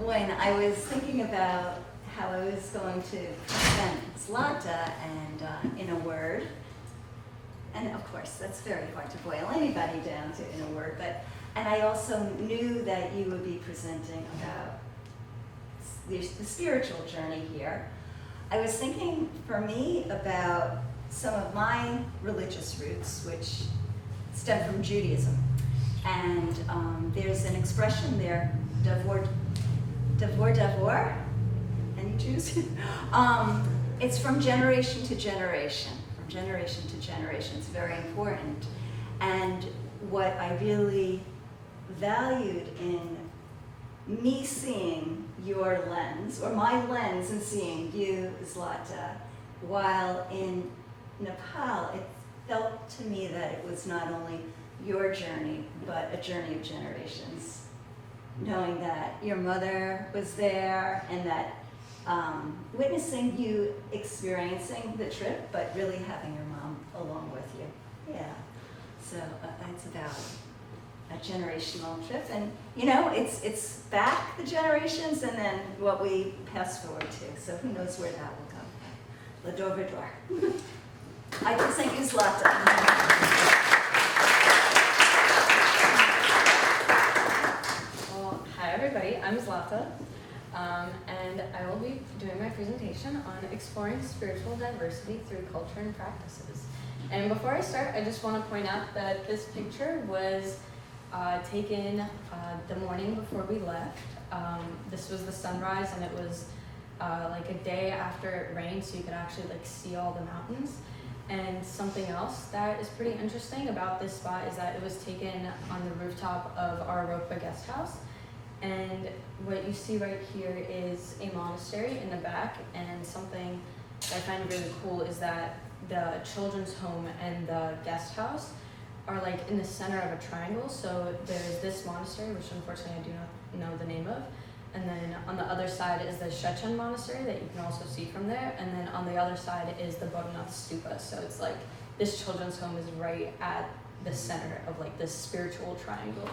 when I was thinking about how I was going to present Zlata and in a word, and of course that's very hard to boil anybody down to in a word, and I also knew that you would be presenting about the spiritual journey here. I was thinking for me about some of my religious roots, which stem from Judaism. And there's an expression there, davor, any Jews? It's from generation to generation, It's very important. And what I really valued in me seeing your lens, or my lens in seeing you, Zlata, while in Nepal, it felt to me that it was not only your journey, but a journey of generations. Knowing that your mother was there and that witnessing you experiencing the trip, but really having your mom along with you. Yeah, so it's about a generational trip, and you know, it's back the generations and then what we pass forward to. So who knows where that will go. Le Dovidor. I present you Zlata. Well, hi everybody, I'm Zlata, and I will be doing my presentation on exploring spiritual diversity through culture and practices. And before I start, I just want to point out that this picture was taken the morning before we left. This was the sunrise, and it was like a day after it rained, so you could actually like see all the mountains. And something else that is pretty interesting about this spot is that it was taken on the rooftop of our Ropa guest house. And what you see right here is a monastery in the back, and something that I find really cool is that the children's home and the guest house are like in the center of a triangle. So there's this monastery, which unfortunately I do not know the name of, and then on the other side is the Cheshire Monastery that you can also see from there, and then on the other side is the Bodhanath Stupa. So it's like this children's home is right at the center of like this spiritual triangle.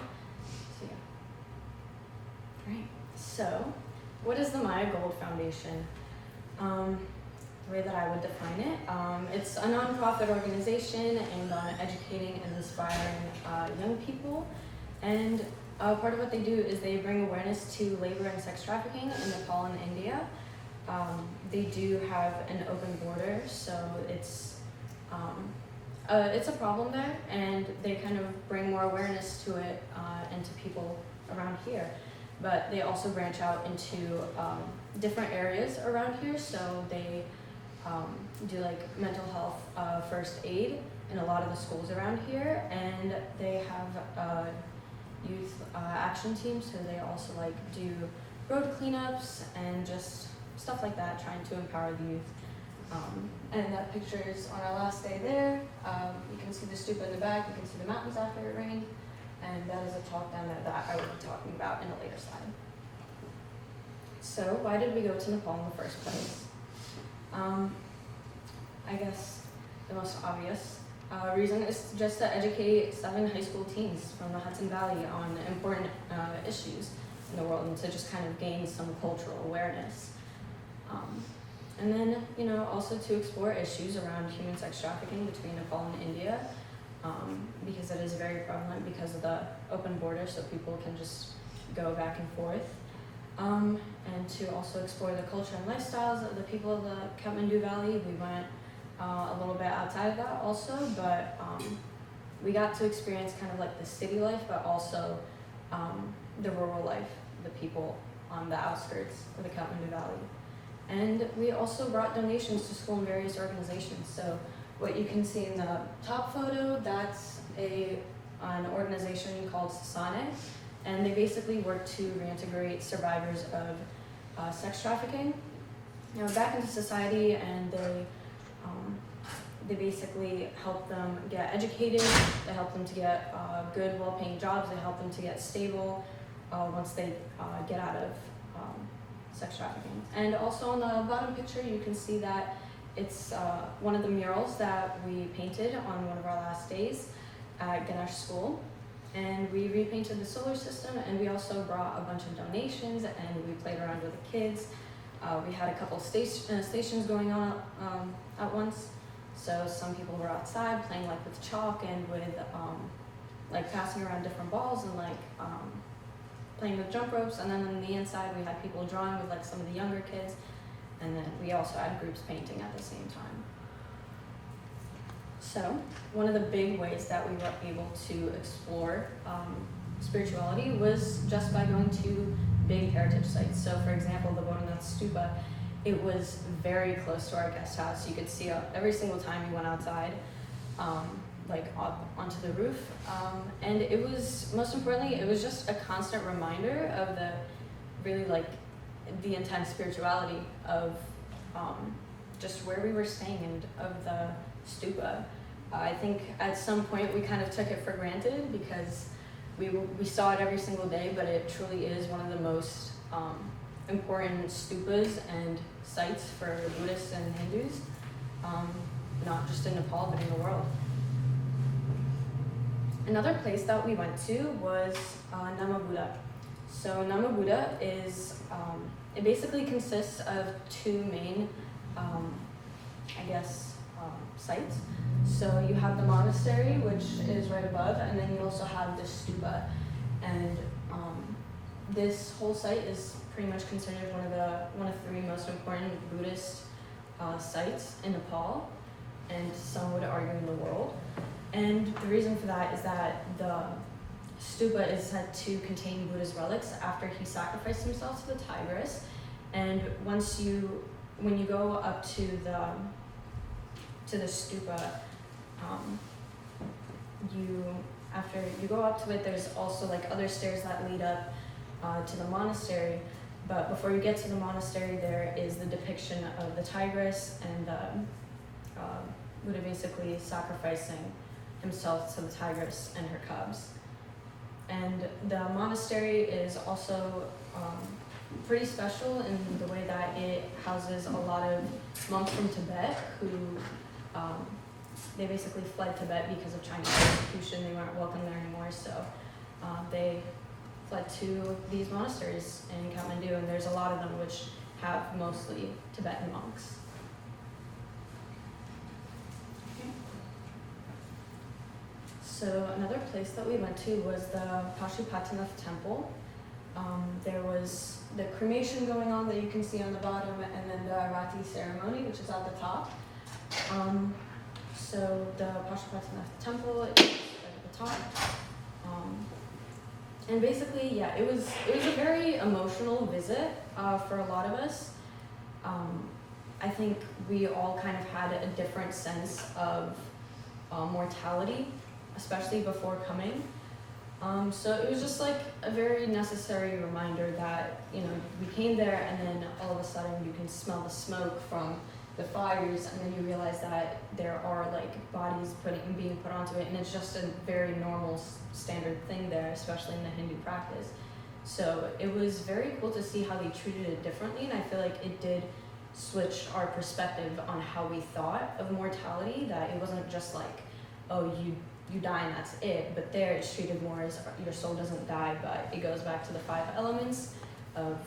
So yeah. Right. So what is the Maya Gold Foundation? The way that I would define it, it's a nonprofit organization aimed on educating and inspiring young people, and part of what they do is they bring awareness to labor and sex trafficking in Nepal and India. They do have an open border, so it's a problem there, and they kind of bring more awareness to it and to people around here. But they also branch out into different areas around here, so they do like mental health first aid in a lot of the schools around here, and they have youth action teams, so they also like do road cleanups and just stuff like that, trying to empower the youth. And that picture is on our last day there. You can see the stupa in the back, you can see the mountains after it rained, and that is a talk down there that I will be talking about in a later slide. So why did we go to Nepal in the first place? I guess the most obvious reason is just to educate 7 high school teens from the Hudson Valley on important issues in the world, and to just kind of gain some cultural awareness. And then, you know, also to explore issues around human sex trafficking between Nepal and India, because it is very prevalent because of the open border, so people can just go back and forth. And to also explore the culture and lifestyles of the people of the Kathmandu Valley. We went a little bit outside of that also, but we got to experience kind of like the city life, but also the rural life, the people on the outskirts of the Kathmandu Valley. And we also brought donations to school and various organizations. So what you can see in the top photo, that's an organization called Sasane, and they basically work to reintegrate survivors of sex trafficking, you know, back into society, and they basically help them get educated, they help them to get good, well-paying jobs, they help them to get stable once they get out of sex trafficking. And also on the bottom picture, you can see that it's one of the murals that we painted on one of our last days at Ganesh School. and we repainted the solar system, and we also brought a bunch of donations, and we played around with the kids. We had a couple stations going on at once. So some people were outside playing like with chalk and with like passing around different balls and like playing with jump ropes. And then on the inside we had people drawing with like some of the younger kids. And then we also had groups painting at the same time. So one of the big ways that we were able to explore spirituality was just by going to big heritage sites. So for example, the Pashupatinath Stupa, it was very close to our guest house. You could see it every single time you went outside, like up onto the roof. And it was, most importantly, it was just a constant reminder of the really like the intense spirituality of just where we were staying and of the stupa. I think at some point we kind of took it for granted because we saw it every single day, but it truly is one of the most important stupas and sites for Buddhists and Hindus, not just in Nepal, but in the world. Another place that we went to was Namabula. So Namabula is, it basically consists of two main, sites. So you have the monastery, which is right above, and then you also have the stupa. And this whole site is pretty much considered one of three most important Buddhist sites in Nepal, and some would argue in the world. And the reason for that is that the stupa is said to contain Buddha's relics after he sacrificed himself to the tigress. And when you go up to the stupa, after you go up to it, there's also like other stairs that lead up to the monastery. But before you get to the monastery, there is the depiction of the tigress and Buddha basically sacrificing himself to the tigress and her cubs. And the monastery is also pretty special in the way that it houses a lot of monks from Tibet who they basically fled Tibet because of Chinese persecution. They weren't welcome there anymore, so they fled to these monasteries in Kathmandu, and there's a lot of them which have mostly Tibetan monks. So another place that we went to was the Pashupatinath Temple. There was the cremation going on that you can see on the bottom, and then the Arati ceremony, which is at the top. So the Pashupatinath Temple is at the top. And basically, yeah, it was a very emotional visit for a lot of us. I think we all kind of had a different sense of mortality, especially before coming. So it was just like a very necessary reminder that, you know, we came there and then all of a sudden you can smell the smoke from the fires, and then you realize that there are like bodies being put onto it, and it's just a very normal standard thing there, especially in the Hindu practice. So it was very cool to see how they treated it differently, and I feel like it did switch our perspective on how we thought of mortality, that it wasn't just like, oh, you die and that's it, but there it's treated more as your soul doesn't die, but it goes back to the 5 elements of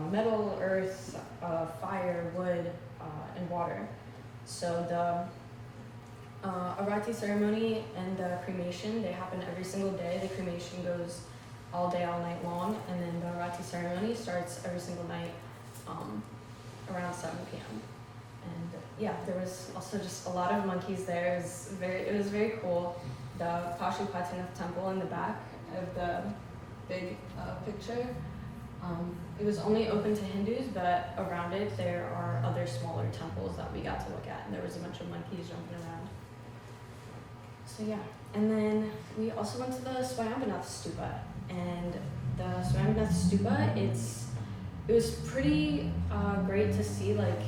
metal, earth, fire, wood, and water. So the Arati ceremony and the cremation, they happen every single day. The cremation goes all day, all night long, and then the Arati ceremony starts every single night around 7 p.m. And yeah, there was also just a lot of monkeys there. It was very cool. The Pashupatinath Temple in the back of the big picture, it was only open to Hindus, but around it there are other smaller temples that we got to look at, and there was a bunch of monkeys jumping around. So yeah, and then we also went to the Swayambhunath Stupa, and the Swayambhunath Stupa, it was pretty great to see like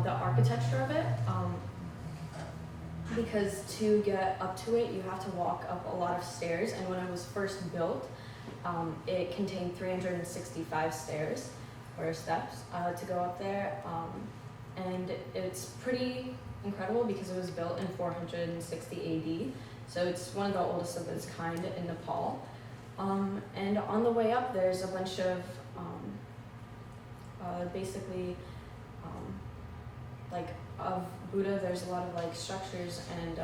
the architecture of it, because to get up to it you have to walk up a lot of stairs, and when it was first built, it contained 365 stairs or steps to go up there, and it's pretty incredible because it was built in 460 AD, So it's one of the oldest of its kind in Nepal. And on the way up, there's a bunch of basically like of Buddha. There's a lot of like structures, and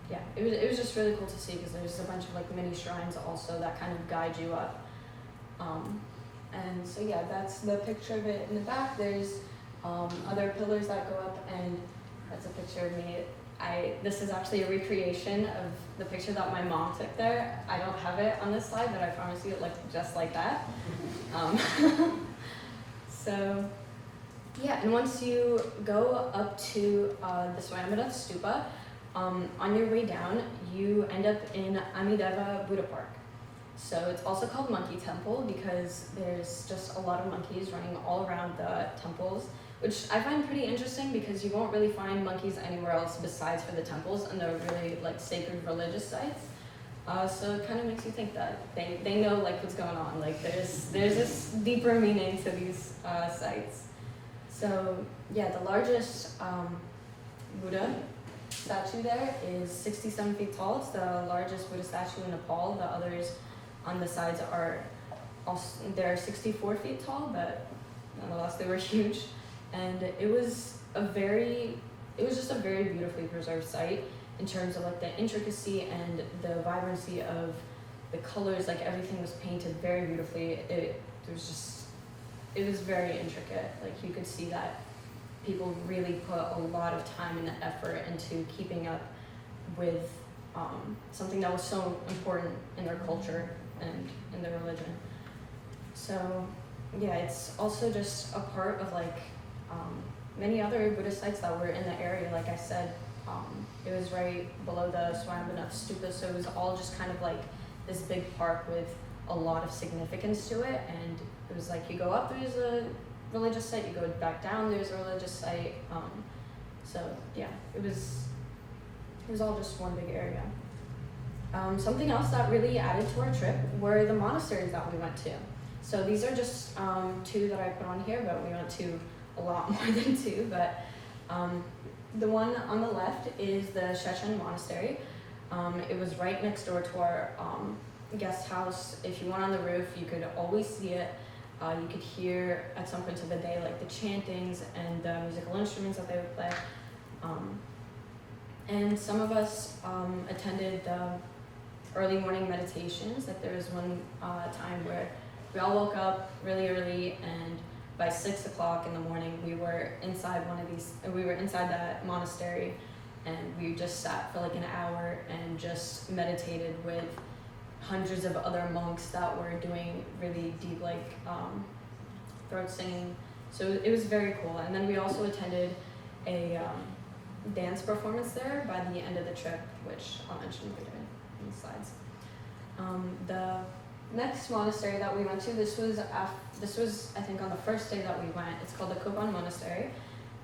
yeah, it was just really cool to see, because there's a bunch of like mini shrines also that kind of guide you up. And so yeah, that's the picture of it in the back. There's other pillars that go up, and that's a picture of me. This is actually a recreation of the picture that my mom took there. I don't have it on this slide, but I promise you it looked just like that. So yeah, and once you go up to the Pashupatinath Stupa, on your way down, you end up in Amideva Buddha Park. So it's also called Monkey Temple because there's just a lot of monkeys running all around the temples, which I find pretty interesting because you won't really find monkeys anywhere else besides for the temples, and they're really like sacred religious sites. So it kind of makes you think that they know like what's going on. Like there's this deeper meaning to these sites. So yeah, the largest Buddha statue there is 67 feet tall. It's the largest Buddha statue in Nepal. The others on the sides are also, they're 64 feet tall, but nonetheless they were huge. And it was just a very beautifully preserved site in terms of like the intricacy and the vibrancy of the colors. Like everything was painted very beautifully. It was very intricate. Like you could see that people really put a lot of time and effort into keeping up with something that was so important in their culture and in their religion. So yeah, it's also just a part of like many other Buddhist sites that were in the area. Like I said, it was right below the Pashupatinath Stupa, so it was all just kind of like this big park with a lot of significance to it. And it was like you go up, there's a religious site, you go back down, there's a religious site. So yeah, it was all just one big area. Something else that really added to our trip were the monasteries that we went to. So these are just two that I put on here, but we went to a lot more than two. But the one on the left is the Cheshire Monastery. It was right next door to our guest house. If you went on the roof, you could always see it. You could hear at some points of the day like the chantings and the musical instruments that they would play. And some of us attended the early morning meditations. Like there was one time where we all woke up really early, and by 6 o'clock in the morning we were inside that monastery, and we just sat for like an hour and just meditated with hundreds of other monks that were doing really deep like throat singing. So it was very cool. And then we also attended a dance performance there by the end of the trip, which I'll mention later in the slides. The next monastery that we went to, this was I think on the first day that we went. It's called the Cheshire Monastery,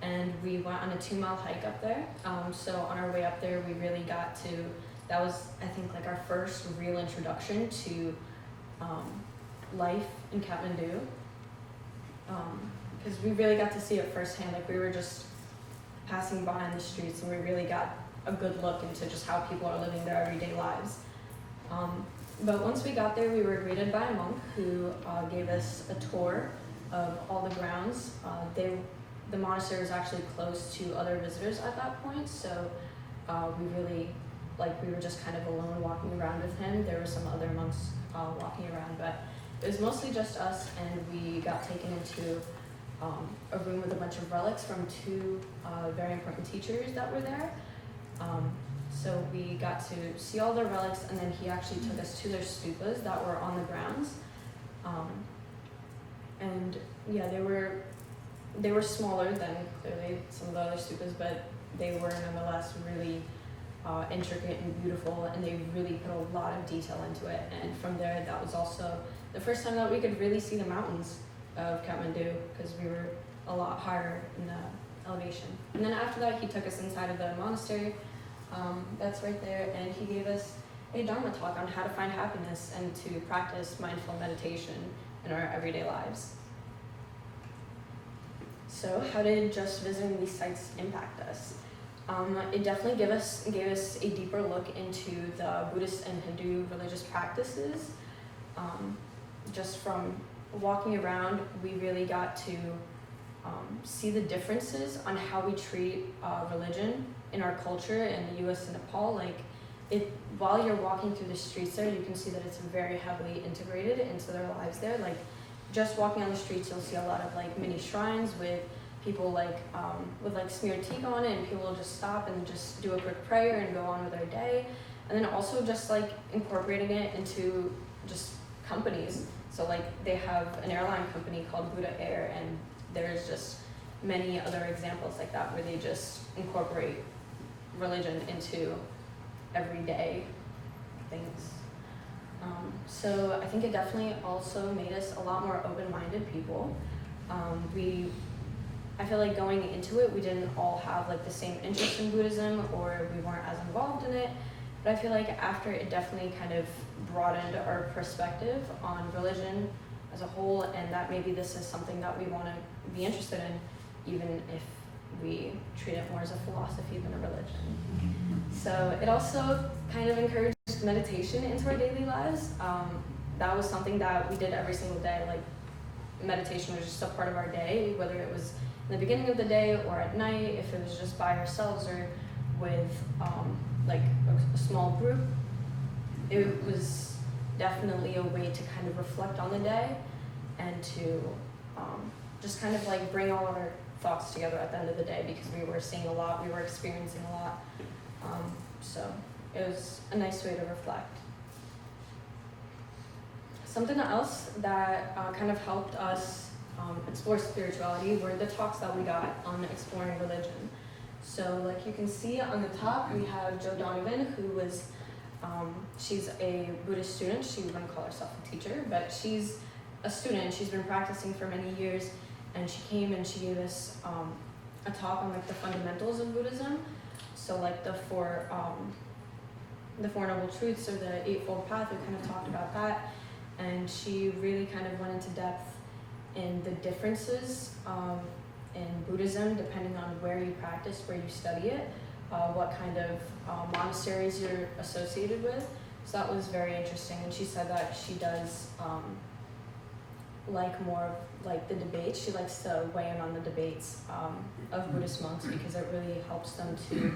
and we went on a 2-mile hike up there. So on our way up there, we really got to, that was I think like our first real introduction to life in Kathmandu, because we really got to see it firsthand. Like we were just passing by in the streets, and we really got a good look into just how people are living their everyday lives. But once we got there, we were greeted by a monk who gave us a tour of all the grounds. The monastery was actually close to other visitors at that point, so we were just kind of alone walking around with him. There were some other monks walking around, but it was mostly just us, and we got taken into a room with a bunch of relics from two very important teachers that were there. So we got to see all their relics, and then he actually took us to their stupas that were on the grounds. And yeah, they were smaller than clearly some of the other stupas, but they were nonetheless really intricate and beautiful, and they really put a lot of detail into it. And from there, that was also the first time that we could really see the mountains of Kathmandu, because we were a lot higher in the elevation. And then after that, he took us inside of the monastery. That's right there, and he gave us a Dharma talk on how to find happiness and to practice mindful meditation in our everyday lives. So how did just visiting these sites impact us? It definitely gave us a deeper look into the Buddhist and Hindu religious practices. Just from walking around, we really got to see the differences on how we treat religion in our culture in the U.S. and Nepal. Like, while you're walking through the streets there, you can see that it's very heavily integrated into their lives there. Like, just walking on the streets, you'll see a lot of like mini shrines with people like with like smeared teak on it, and people will just stop and just do a quick prayer and go on with their day. And then also just like incorporating it into just companies. So like they have an airline company called Buddha Air, and there's just many other examples like that where they just incorporate religion into everyday things. So I think it definitely also made us a lot more open-minded people. I feel like going into it, we didn't all have like the same interest in Buddhism, or we weren't as involved in it. But I feel like after, it definitely kind of broadened our perspective on religion as a whole, and that maybe this is something that we want to be interested in, even if we treat it more as a philosophy than a religion. So it also kind of encouraged meditation into our daily lives. That was something that we did every single day. Like, meditation was just a part of our day, whether it was in the beginning of the day or at night, if it was just by ourselves or with like a small group. It was definitely a way to kind of reflect on the day and to just kind of like bring all of our thoughts together at the end of the day, because we were seeing a lot, we were experiencing a lot. So it was a nice way to reflect. Something else that kind of helped us explore spirituality were the talks that we got on exploring religion. So like you can see on the top, we have Jo Donovan, who was, she's a Buddhist student. She wouldn't call herself a teacher, but she's a student. She's been practicing for many years, and she came and she gave us a talk on like the fundamentals of Buddhism. So like the four Noble Truths, or the Eightfold Path. We kind of talked about that, and she really kind of went into depth in the differences in Buddhism, depending on where you practice, where you study it, what kind of monasteries you're associated with. So that was very interesting. And she said that she does like more of like the debates. She likes to weigh in on the debates of Buddhist monks, because it really helps them to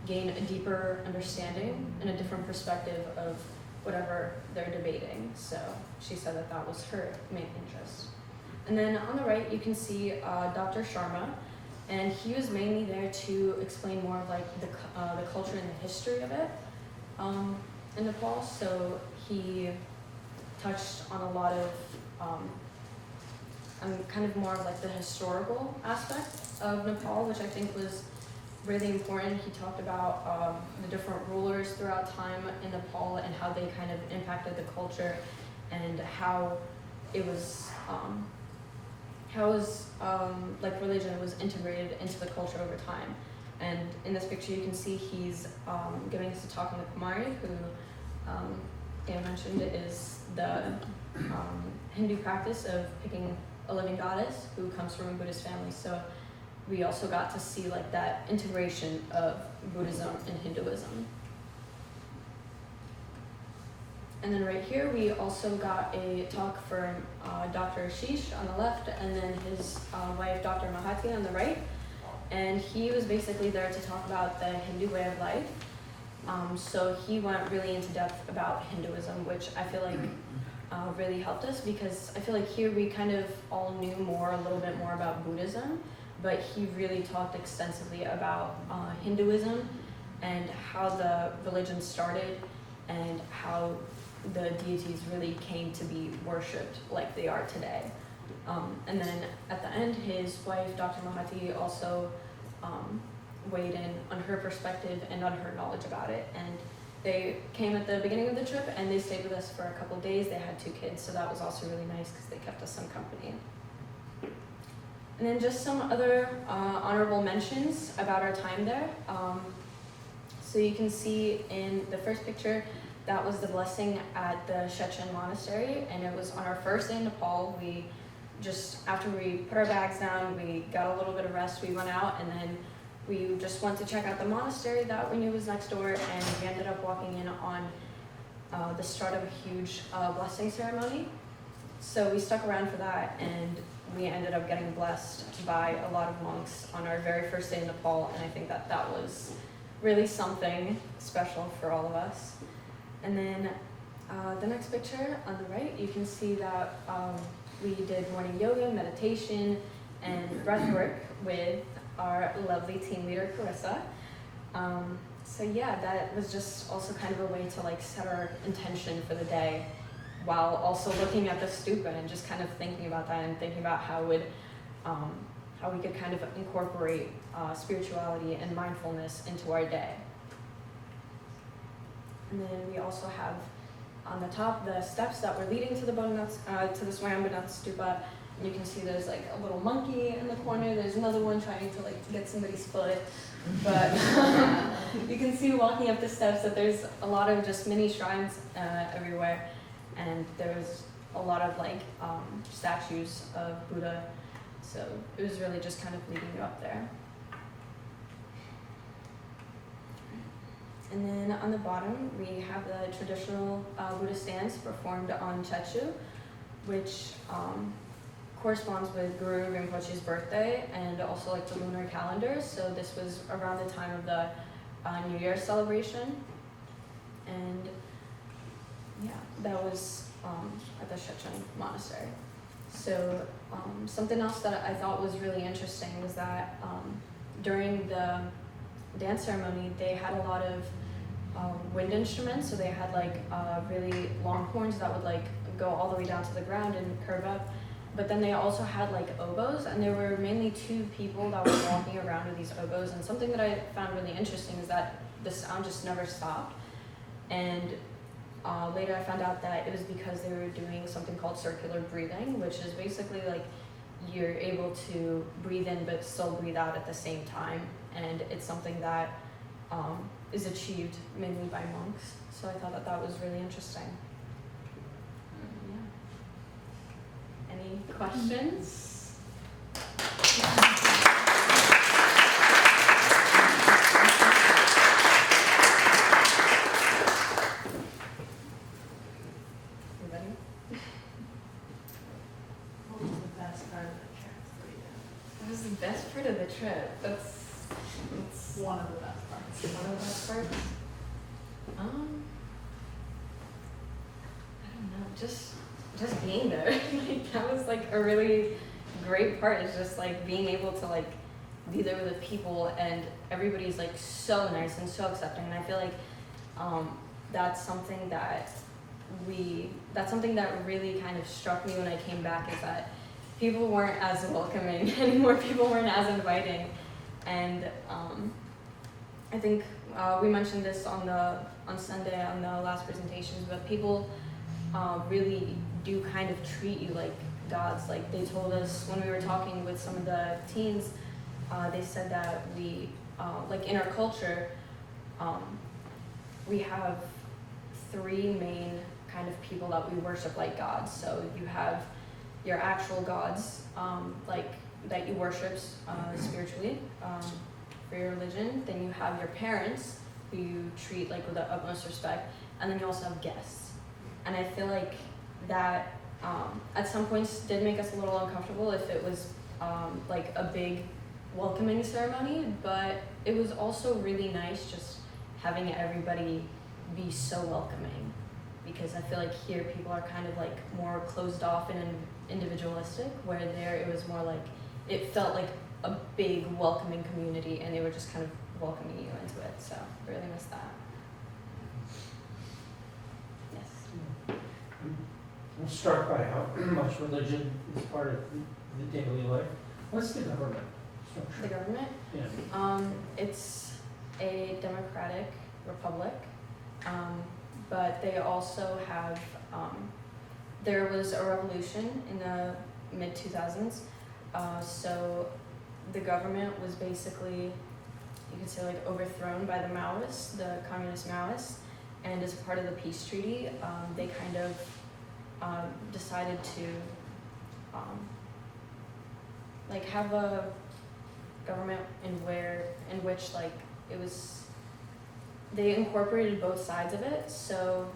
gain a deeper understanding and a different perspective of whatever they're debating. So she said that that was her main interest. And then on the right, you can see Dr. Sharma, and he was mainly there to explain more of like the culture and the history of it in Nepal. So he touched on a lot of kind of more of like the historical aspect of Nepal, which I think was really important. He talked about the different rulers throughout time in Nepal and how they kind of impacted the culture, and how it was like religion was integrated into the culture over time. And in this picture, you can see he's giving us a talk on the Kumari, who Dan mentioned is the Hindu practice of picking a living goddess who comes from a Buddhist family. So we also got to see like that integration of Buddhism and Hinduism. And then right here, we also got a talk from Dr. Ashish on the left, and then his wife, Dr. Mahati, on the right. And he was basically there to talk about the Hindu way of life. So he went really into depth about Hinduism, which I feel like really helped us, because I feel like here we kind of all knew a little bit more about Buddhism, but he really talked extensively about Hinduism and how the religion started and how the deities really came to be worshipped like they are today. And then at the end, his wife, Dr. Mahati, also weighed in on her perspective and on her knowledge about it. And they came at the beginning of the trip, and they stayed with us for a couple of days. They had 2 kids, so that was also really nice because they kept us some company. And then just some other honorable mentions about our time there. So you can see in the first picture, that was the blessing at the Cheshire Monastery, and it was on our first day in Nepal. We just, after we put our bags down, we got a little bit of rest, we went out, and then we just went to check out the monastery that we knew was next door, and we ended up walking in on the start of a huge blessing ceremony. So we stuck around for that, and we ended up getting blessed by a lot of monks on our very first day in Nepal, and I think that that was really something special for all of us. And then the next picture on the right, you can see that we did morning yoga, meditation, and breath work with our lovely team leader, Carissa. So yeah, that was just also kind of a way to like set our intention for the day, while also looking at the stupa and just kind of thinking about that and thinking about how we could kind of incorporate spirituality and mindfulness into our day. And then we also have on the top the steps that were leading to the Swayambhunath Stupa. And you can see there's like a little monkey in the corner. There's another one trying to like get somebody's foot. But you can see walking up the steps that there's a lot of just mini shrines everywhere. And there's a lot of like statues of Buddha. So it was really just kind of leading you up there. And then on the bottom, we have the traditional Buddhist dance performed on Chechu, which corresponds with Guru Rinpoche's birthday and also like the lunar calendar. So this was around the time of the New Year celebration. And yeah, that was at the Cheshire Monastery. So something else that I thought was really interesting was that during the dance ceremony, they had a lot of wind instruments. So they had like really long horns that would like go all the way down to the ground and curve up. But then they also had like oboes, and there were mainly two people that were walking around with these oboes. And something that I found really interesting is that the sound just never stopped. And later I found out that it was because they were doing something called circular breathing, which is basically like you're able to breathe in but still breathe out at the same time. And it's something that is achieved mainly by monks. So I thought that that was really interesting. Yeah. Any questions? Anybody? What was the best part of the trip for you? What was the best part of the trip? That's One of the best parts. one of the best parts. I don't know, just being there. Like that was like a really great part. Is just like being able to like be there with the people, and everybody's like so nice and so accepting. And I feel like that's something that really kind of struck me when I came back, is that people weren't as welcoming anymore. People weren't as inviting. And I think we mentioned this on Sunday on the last presentations, but people really do kind of treat you like gods. Like they told us when we were talking with some of the teens, they said that we, like in our culture, we have three main kind of people that we worship like gods. So you have your actual gods, like that you worship spiritually for your religion. Then you have your parents, who you treat like with the utmost respect, and then you also have guests. And I feel like that at some points did make us a little uncomfortable if it was like a big welcoming ceremony, but it was also really nice just having everybody be so welcoming, because I feel like here people are kind of like more closed off and individualistic, where there it was more like it felt like a big welcoming community, and they were just kind of welcoming you into it. So I really miss that. Yes. I'm struck by how much religion is part of the daily life. What's the government structure? The government? Yeah. It's a democratic republic, but they also have, there was a revolution in the mid-2000s, so the government was basically, you could say, like overthrown by the Maoists, the communist Maoists, and as part of the peace treaty, they kind of decided to like have a government in which like it was, they incorporated both sides of it. So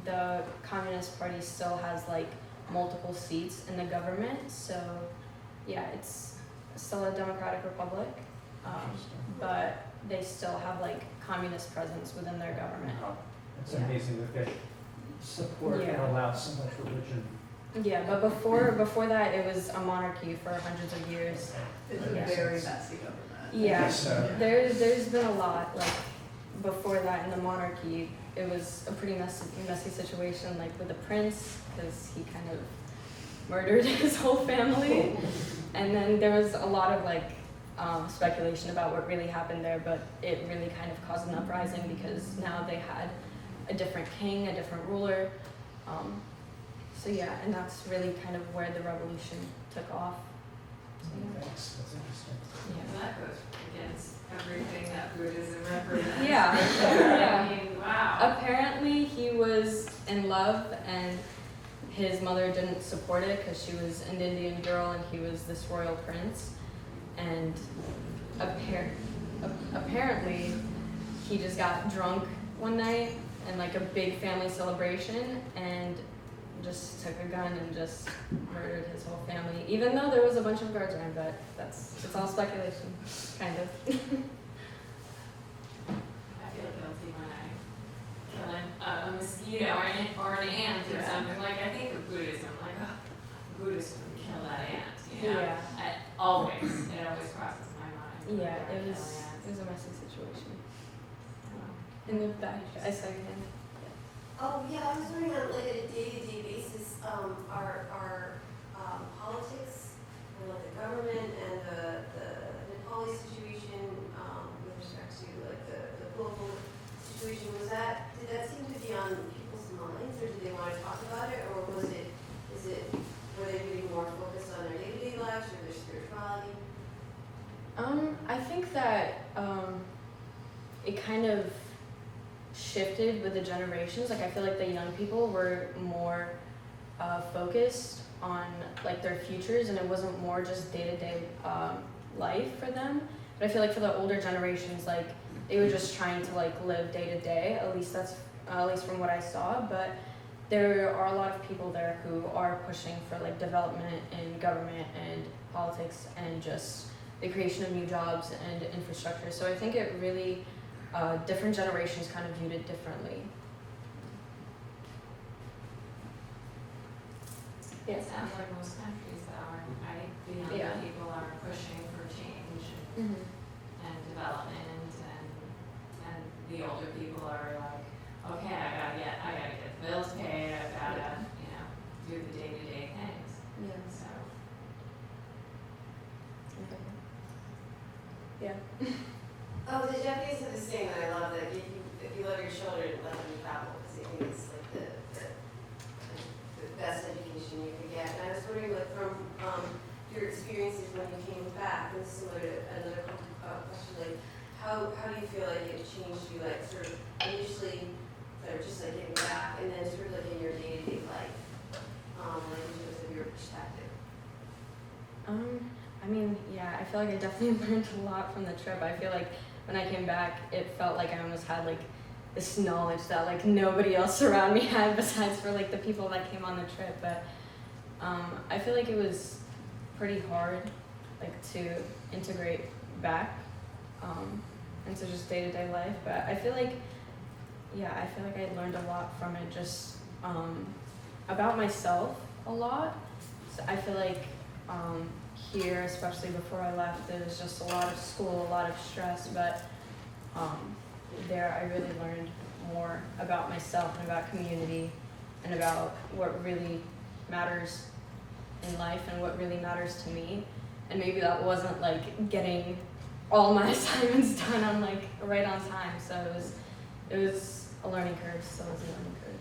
the Communist Party still has like multiple seats in the government. So yeah, it's still a democratic republic, but they still have like communist presence within their government. Wow. It's Yeah. amazing that they support and Yeah. allow so much religion. Yeah, but before that, it was a monarchy for hundreds of years. It's That a makes very sense. messy government. Yeah, Yes, there's been a lot like before that in the monarchy. It was a pretty messy situation, like with the prince, because he kind of murdered his whole family, and then there was a lot of like speculation about what really happened there, but it really kind of caused an uprising because now they had a different king, a different ruler. So yeah, and that's really kind of where the revolution took off. So, yeah. Thanks, that's interesting. Yeah. That goes against everything that Buddhism represents. Yeah. Yeah. I mean, wow. Apparently he was in love and his mother didn't support it because she was an Indian girl and he was this royal prince. And apparently he just got drunk one night in like a big family celebration and just took a gun and just murdered his whole family, even though there was a bunch of guards around, but it's all speculation, kind of. I feel guilty when I kill a mosquito or an ant or Yeah. something. Like, I think of Buddhism, like, oh, Buddhist would kill that ant, you know? Yeah. It always crosses my mind. Yeah, whenever I it kill was ants. a messy situation. In the back, I saw your hand. Oh, yeah, I was wondering on like a day-to-day basis, our politics, and like the government and the Nepali situation, with respect to like the political situation, did that seem to be on people's minds, or did they want to talk about it, or were they getting more focused on their day-to-day lives or their spirituality? I think that it kind of shifted with the generations. Like I feel like the young people were more focused on like their futures, and it wasn't more just day-to-day life for them. But I feel like for the older generations, like they were just trying to like live day-to-day. At least from what I saw. But there are a lot of people there who are pushing for like development in government and politics and just the creation of new jobs and infrastructure. So I think it really different generations kind of viewed it differently. It sounds like most countries are, right? The younger Yeah. people are pushing for change Mm-hmm. and development, and the older people are like, okay, I gotta get the bills paid, I've gotta, do the day-to-day things. Yeah. So, Yeah. Oh, the Japanese have this saying that I love, that if you love your children, let them travel, because I think it's like the best education you can get. And I was wondering, like, from your experiences when you came back, and similar to another question, like, how do you feel like it changed you, like, sort of initially, sort of just like getting back, and then sort of like in your day-to-day life, like in terms of your perspective? I mean, yeah, I feel like I definitely learned a lot from the trip. I feel like when I came back, it felt like I almost had like this knowledge that like nobody else around me had besides for like the people that came on the trip. But I feel like it was pretty hard like to integrate back into just day-to-day life. But I feel like, yeah, I feel like I learned a lot from it, just about myself a lot. So I feel like here, especially before I left, there was just a lot of school, a lot of stress, but there I really learned more about myself and about community and about what really matters in life and what really matters to me. And maybe that wasn't like getting all my assignments done on like right on time, so it was a learning curve, still is a learning curve.